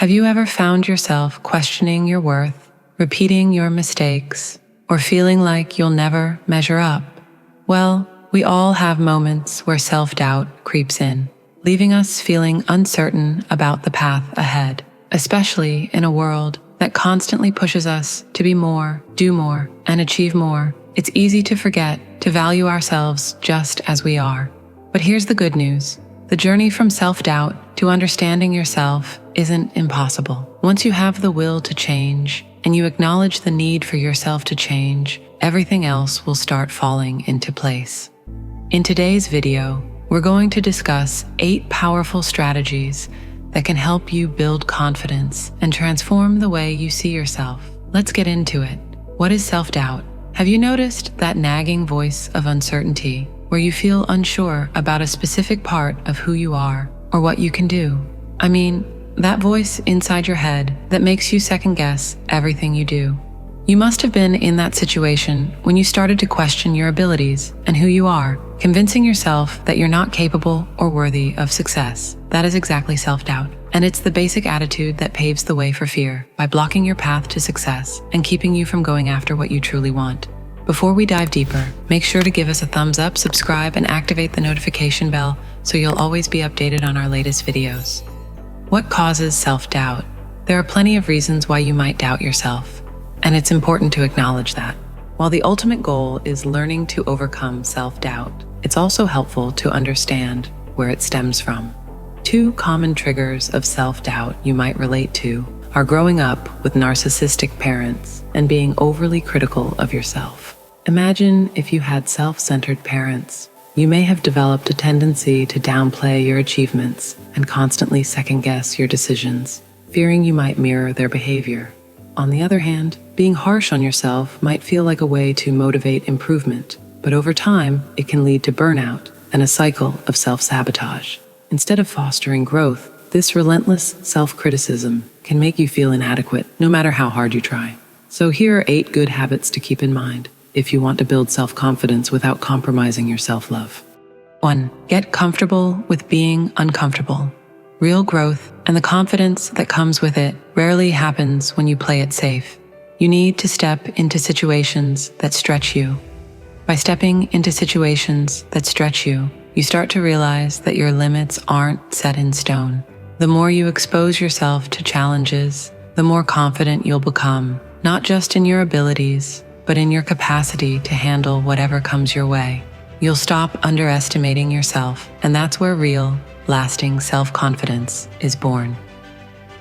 Have you ever found yourself questioning your worth, repeating your mistakes, or feeling like you'll never measure up? Well, we all have moments where self-doubt creeps in, leaving us feeling uncertain about the path ahead, especially in a world that constantly pushes us to be more, do more, and achieve more. It's easy to forget to value ourselves just as we are. But here's the good news. The journey from self-doubt to understanding yourself isn't impossible. Once you have the will to change and you acknowledge the need for yourself to change, everything else will start falling into place. In today's video, we're going to discuss 8 powerful strategies that can help you build confidence and transform the way you see yourself. Let's get into it. What is self-doubt? Have you noticed that nagging voice of uncertainty where you feel unsure about a specific part of who you are or what you can do? I mean, that voice inside your head that makes you second-guess everything you do. You must have been in that situation when you started to question your abilities and who you are, convincing yourself that you're not capable or worthy of success. That is exactly self-doubt. And it's the basic attitude that paves the way for fear by blocking your path to success and keeping you from going after what you truly want. Before we dive deeper, make sure to give us a thumbs up, subscribe, and activate the notification bell so you'll always be updated on our latest videos. What causes self-doubt? There are plenty of reasons why you might doubt yourself, and it's important to acknowledge that. While the ultimate goal is learning to overcome self-doubt, it's also helpful to understand where it stems from. 2 common triggers of self-doubt you might relate to are growing up with narcissistic parents and being overly critical of yourself. Imagine if you had self-centered parents. You may have developed a tendency to downplay your achievements and constantly second-guess your decisions, fearing you might mirror their behavior. On the other hand, being harsh on yourself might feel like a way to motivate improvement, but over time, it can lead to burnout and a cycle of self-sabotage. Instead of fostering growth, this relentless self-criticism can make you feel inadequate, no matter how hard you try. So here are 8 good habits to keep in mind if you want to build self-confidence without compromising your self-love. 1. Get comfortable with being uncomfortable. Real growth and the confidence that comes with it rarely happens when you play it safe. You need to step into situations that stretch you. By stepping into situations that stretch you, you start to realize that your limits aren't set in stone. The more you expose yourself to challenges, the more confident you'll become, not just in your abilities, but in your capacity to handle whatever comes your way. You'll stop underestimating yourself, and that's where real, lasting self-confidence is born.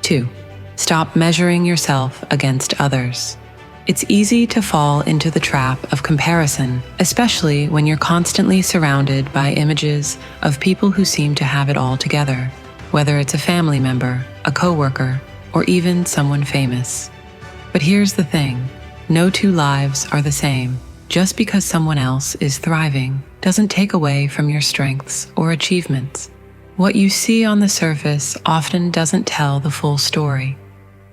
2. Stop measuring yourself against others. It's easy to fall into the trap of comparison, especially when you're constantly surrounded by images of people who seem to have it all together, whether it's a family member, a coworker, or even someone famous. But here's the thing. No 2 lives are the same. Just because someone else is thriving doesn't take away from your strengths or achievements. What you see on the surface often doesn't tell the full story.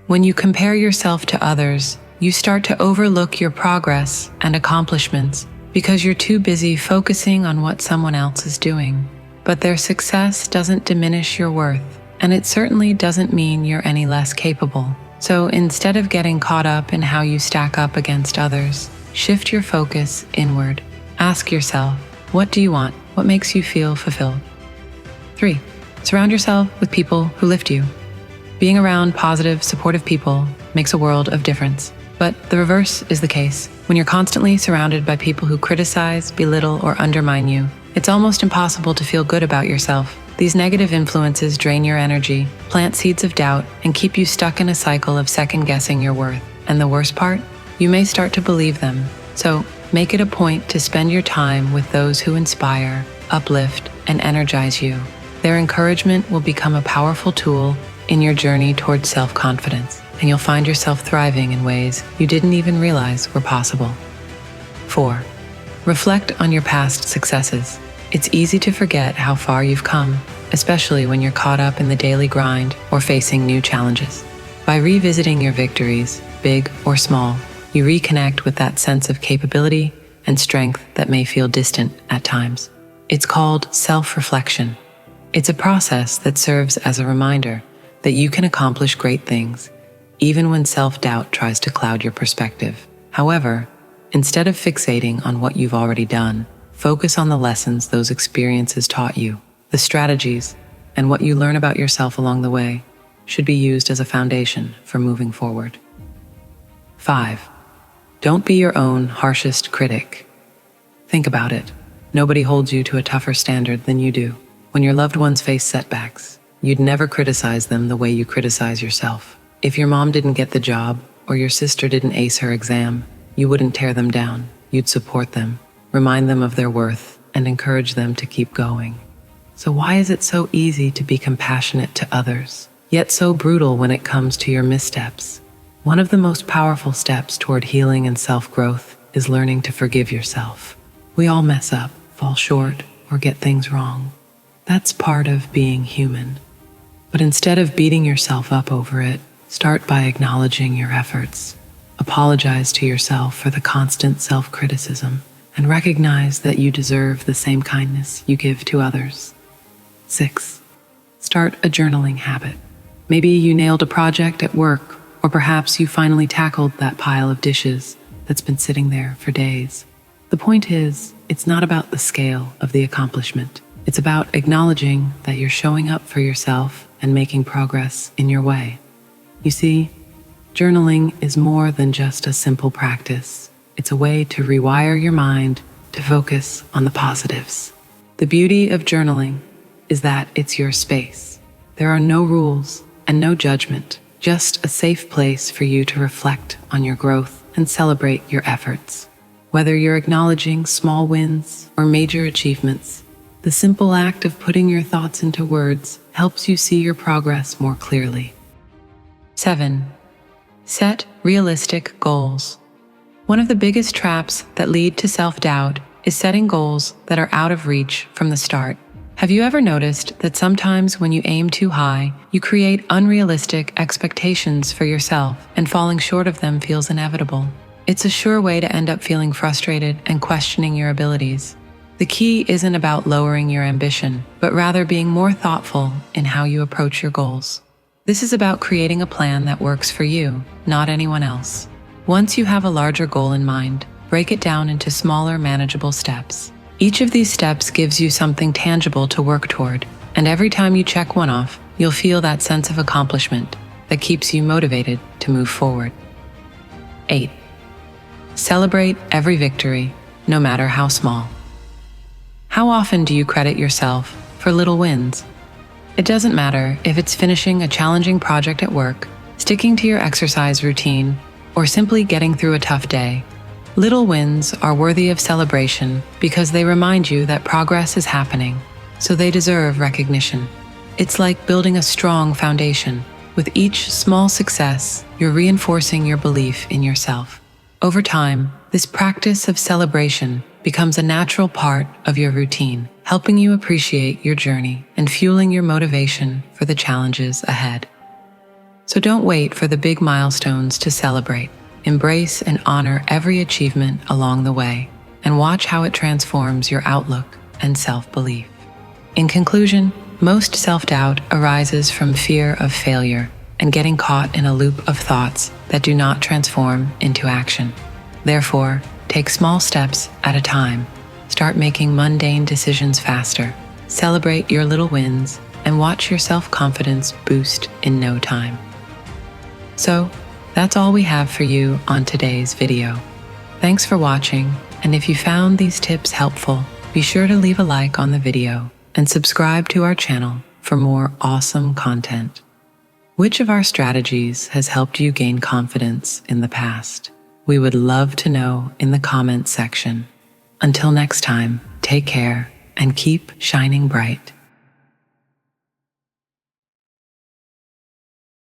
When you compare yourself to others, you start to overlook your progress and accomplishments because you're too busy focusing on what someone else is doing. But their success doesn't diminish your worth, and it certainly doesn't mean you're any less capable. So instead of getting caught up in how you stack up against others, shift your focus inward. Ask yourself, what do you want? What makes you feel fulfilled? 3. Surround yourself with people who lift you. Being around positive, supportive people makes a world of difference. But the reverse is the case. When you're constantly surrounded by people who criticize, belittle, or undermine you, it's almost impossible to feel good about yourself. These negative influences drain your energy, plant seeds of doubt, and keep you stuck in a cycle of second-guessing your worth. And the worst part? You may start to believe them. So make it a point to spend your time with those who inspire, uplift, and energize you. Their encouragement will become a powerful tool in your journey towards self-confidence, and you'll find yourself thriving in ways you didn't even realize were possible. 4. Reflect on your past successes. It's easy to forget how far you've come, especially when you're caught up in the daily grind or facing new challenges. By revisiting your victories, big or small, you reconnect with that sense of capability and strength that may feel distant at times. It's called self-reflection. It's a process that serves as a reminder that you can accomplish great things, even when self-doubt tries to cloud your perspective. However, instead of fixating on what you've already done, focus on the lessons those experiences taught you. The strategies and what you learn about yourself along the way should be used as a foundation for moving forward. 5. Don't be your own harshest critic. Think about it. Nobody holds you to a tougher standard than you do. When your loved ones face setbacks, you'd never criticize them the way you criticize yourself. If your mom didn't get the job or your sister didn't ace her exam, you wouldn't tear them down. You'd support them, remind them of their worth, and encourage them to keep going. So why is it so easy to be compassionate to others, yet so brutal when it comes to your missteps? One of the most powerful steps toward healing and self-growth is learning to forgive yourself. We all mess up, fall short, or get things wrong. That's part of being human. But instead of beating yourself up over it, start by acknowledging your efforts. Apologize to yourself for the constant self-criticism, and recognize that you deserve the same kindness you give to others. 6. Start a journaling habit. Maybe you nailed a project at work, or perhaps you finally tackled that pile of dishes that's been sitting there for days. The point is, it's not about the scale of the accomplishment. It's about acknowledging that you're showing up for yourself and making progress in your way. You see, journaling is more than just a simple practice. It's a way to rewire your mind to focus on the positives. The beauty of journaling is that it's your space. There are no rules and no judgment, just a safe place for you to reflect on your growth and celebrate your efforts. Whether you're acknowledging small wins or major achievements, the simple act of putting your thoughts into words helps you see your progress more clearly. 7. Set realistic goals. One of the biggest traps that lead to self-doubt is setting goals that are out of reach from the start. Have you ever noticed that sometimes when you aim too high, you create unrealistic expectations for yourself, and falling short of them feels inevitable? It's a sure way to end up feeling frustrated and questioning your abilities. The key isn't about lowering your ambition, but rather being more thoughtful in how you approach your goals. This is about creating a plan that works for you, not anyone else. Once you have a larger goal in mind, break it down into smaller, manageable steps. Each of these steps gives you something tangible to work toward, and every time you check one off, you'll feel that sense of accomplishment that keeps you motivated to move forward. 8. Celebrate every victory, no matter how small. How often do you credit yourself for little wins? It doesn't matter if it's finishing a challenging project at work, sticking to your exercise routine, or simply getting through a tough day. Little wins are worthy of celebration because they remind you that progress is happening, so they deserve recognition. It's like building a strong foundation. With each small success, you're reinforcing your belief in yourself. Over time, this practice of celebration becomes a natural part of your routine, helping you appreciate your journey and fueling your motivation for the challenges ahead. So don't wait for the big milestones to celebrate. Embrace and honor every achievement along the way, and watch how it transforms your outlook and self-belief. In conclusion, most self-doubt arises from fear of failure and getting caught in a loop of thoughts that do not transform into action. Therefore, take small steps at a time. Start making mundane decisions faster. Celebrate your little wins and watch your self-confidence boost in no time. So, that's all we have for you on today's video. Thanks for watching, and if you found these tips helpful, be sure to leave a like on the video and subscribe to our channel for more awesome content. Which of our strategies has helped you gain confidence in the past? We would love to know in the comments section. Until next time, take care and keep shining bright.